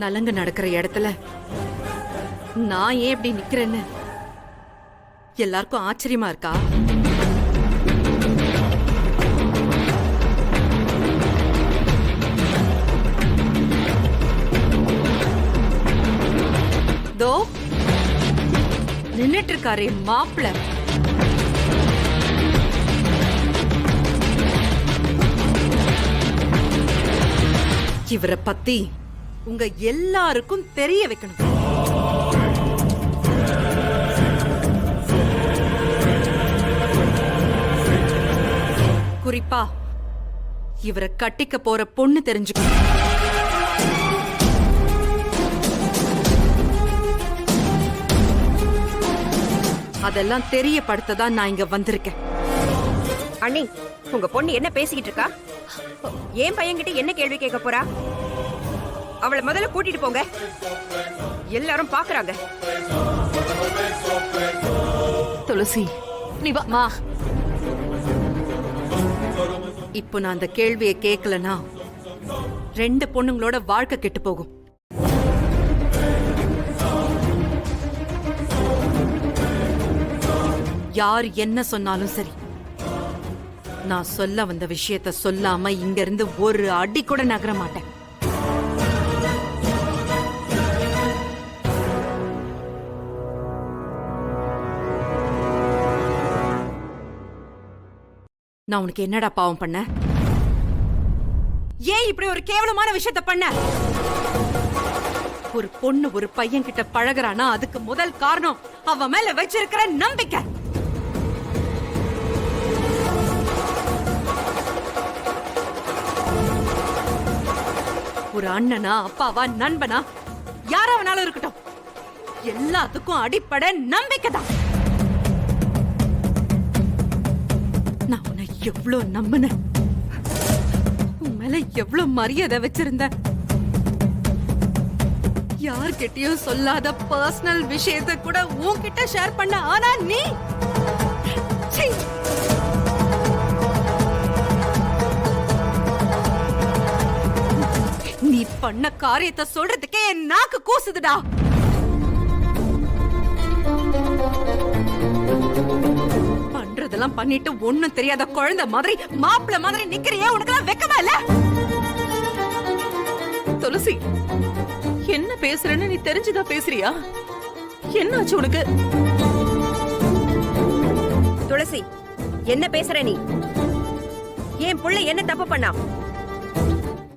நலங்கு நடக்கிற இடத்துல நான் ஏன் இப்படி நிக்கிறேன்னு எல்லாருக்கும் ஆச்சரியமா இருக்கா? தோ நின்னுட்டு இருக்காரே மாப்பிள்ள, இவரை பத்தி உங்க எல்லாருக்கும் தெரிய வைக்கணும். குறிப்பா இவரை கட்டிக்க போற பொண்ணு தெரிஞ்சுக்கணும். அதெல்லாம் தெரியப்படுத்ததான் நான் இங்க வந்திருக்கேன். அண்ணி, உங்க பொண்ணு என்ன பேசிக்கிட்டு இருக்கா? ஏன் பையன்கிட்ட என்ன கேள்வி கேட்க போறா? அவளை முதல்ல கூட்டிட்டு போங்க, எல்லாரும் பாக்குறாங்க. துளசி, நீ வா. இப்போ நான் அந்த கேள்வியை கேட்கலனா 2 பொண்ணுங்களோட வாழ்க்கை கெட்டு போகும். யார் என்ன சொன்னாலும் சரி, நான் சொல்ல வந்த விஷயத்த சொல்லாம இங்க இருந்து ஒரு அடி கூட நகர மாட்டேன். நான் உனக்கு என்னடா பாவம் பண்ண? ஏன் இப்படி ஒரு கேவலமான விஷயத்த பண்ண? ஒரு பொண்ணு ஒரு பையன் கிட்ட பழகுறானா அதுக்கு முதல் காரணம் அவ மேல வச்சிருக்கிற நம்பிக்கை. ஒரு அண்ணனா, அப்பாவா, நண்பனா, யாராவனாலும் இருக்கட்டும், எல்லாத்துக்கும் அடிப்படை நம்பிக்கை தான். நான் உன்னை எவ்வளவு நம்பினேன், உன் மேல எவ்வளவு மரியாதை வச்சிருந்த. யார்கிட்டயும் சொல்லாத பர்சனல் விஷயத்தை கூட உன்கிட்ட ஷேர் பண்ண. ஆனா நீ நீ பண்ண காரியத்தை சொல்றதுக்கே என் நாக்கு கூசுதுடா. பண்றதெல்லாம் பண்ணிட்டு ஒண்ணும் தெரியாத குழந்தை மாதிரி மாப்பிள்ள மாதிரி நிக்கிறியா? உனக்கெல்லாம் வெக்கமா இல்ல? துளசி, என்ன பேசுறேன்னு நீ தெரிஞ்சுதான் பேசுறியா? என்னாச்சு உனக்கு? துளசி, என்ன பேசுற நீ? என் புள்ள என்ன தப்பு பண்ணா?